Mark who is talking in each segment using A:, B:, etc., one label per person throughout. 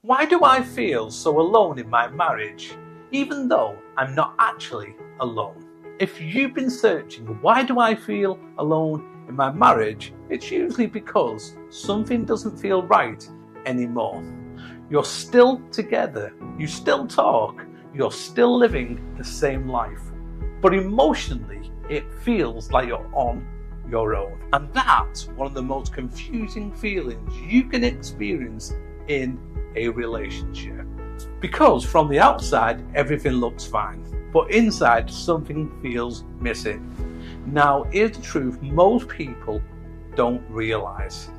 A: Why do I feel so alone in my marriage, even though I'm not actually alone? If you've been searching, why do I feel alone in my marriage? It's usually because something doesn't feel right anymore. You're still together, you still talk, you're still living the same life, but emotionally it feels like you're on your own. And that's one of the most confusing feelings you can experience in a relationship. Because from the outside everything looks fine, but inside something feels missing. Now here's the truth most people don't realize.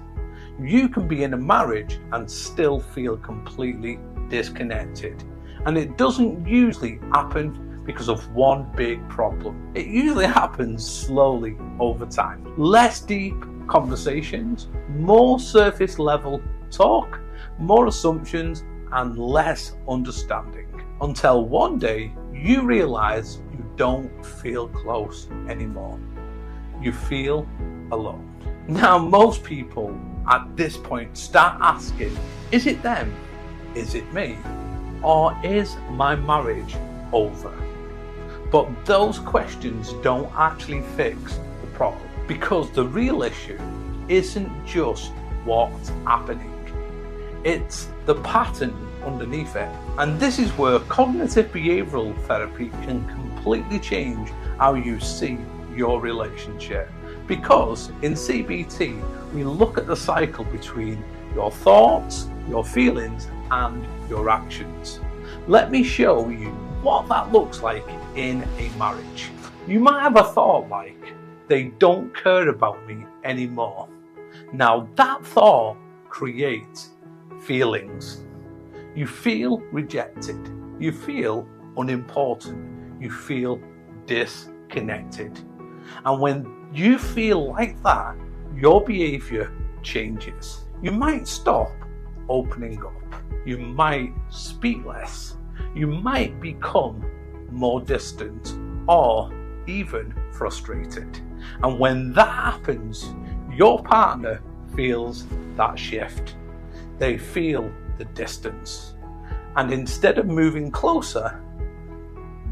A: You can be in a marriage and still feel completely disconnected. And it doesn't usually happen because of one big problem. It usually happens slowly over time. Less deep conversations, more surface level talk, more assumptions, and less understanding. Until one day you realize you don't feel close anymore. You feel alone. Now most people at this point start asking, is it them? Is it me? Or is my marriage over? But those questions don't actually fix the problem, because the real issue isn't just what's happening. It's the pattern underneath it. And this is where cognitive behavioral therapy can completely change how you see your relationship. Because in CBT, we look at the cycle between your thoughts, your feelings, and your actions. Let me show you what that looks like in a marriage. You might have a thought like, they don't care about me anymore. Now that thought creates feelings. You feel rejected. You feel unimportant. You feel disconnected. And when you feel like that, your behavior changes. You might stop opening up. You might speak less. You might become more distant or even frustrated. And when that happens, your partner feels that shift. They feel the distance. And instead of moving closer,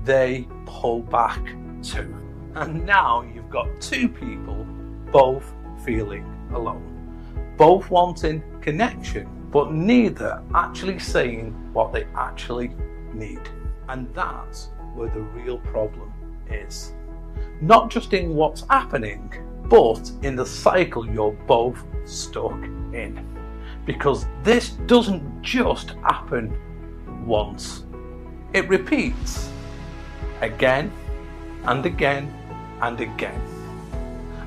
A: they pull back too. And now you've got two people both feeling alone, both wanting connection, but neither actually saying what they actually need. And that's where the real problem is. Not just in what's happening, but in the cycle you're both stuck in. Because this doesn't just happen once. It repeats again and again and again.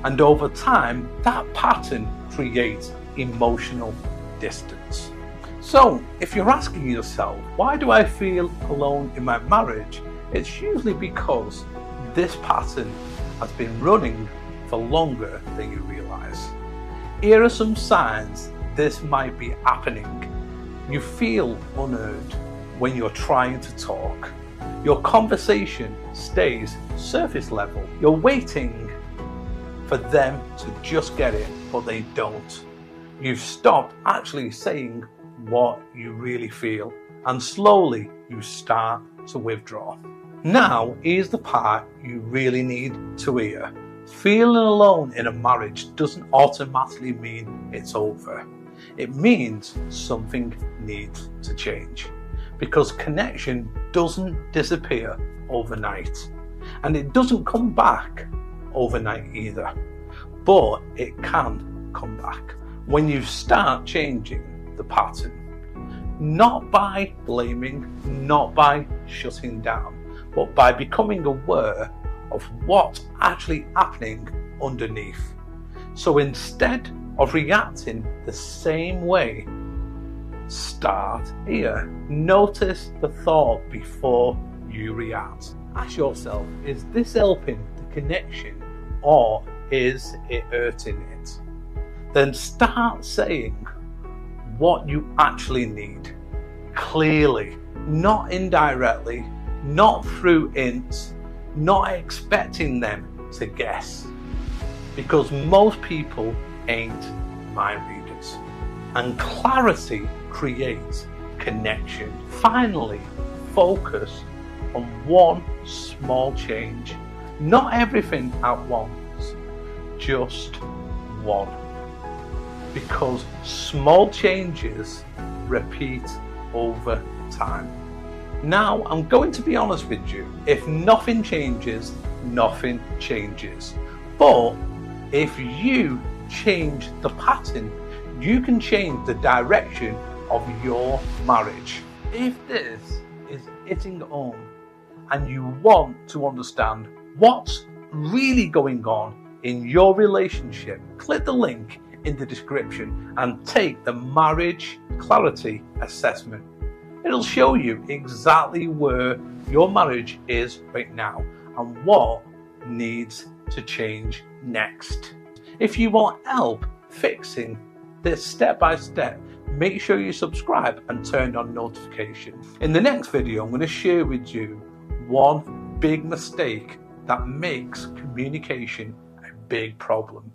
A: And over time, that pattern creates emotional distance. So, if you're asking yourself, why do I feel alone in my marriage? It's usually because this pattern has been running for longer than you realize. Here are some signs this might be happening. You feel unheard when you're trying to talk. Your conversation stays surface level. You're waiting for them to just get it, but they don't. You've stopped actually saying what you really feel, and slowly you start to withdraw. Now, here's the part you really need to hear. Feeling alone in a marriage doesn't automatically mean it's over. It means something needs to change. Because connection doesn't disappear overnight. And it doesn't come back overnight either. But it can come back when you start changing the pattern. Not by blaming, not by shutting down, but by becoming aware of what's actually happening underneath. So instead of reacting the same way, start here. Notice the thought before you react. Ask yourself, is this helping the connection or is it hurting it? Then start saying what you actually need. Clearly, not indirectly, not through hints, not expecting them to guess. Because most people ain't mind readers. And clarity creates connection. Finally, focus on one small change. Not everything at once, just one. Because small changes repeat over time. Now, I'm going to be honest with you. If nothing changes, nothing changes. But if you change the pattern, you can change the direction of your marriage. If this is hitting home and you want to understand what's really going on in your relationship, click the link in the description and take the Marriage Clarity Assessment. It'll show you exactly where your marriage is right now and what needs to change next. If you want help fixing this step by step, make sure you subscribe and turn on notifications. In the next video, I'm going to share with you one big mistake that makes communication a big problem.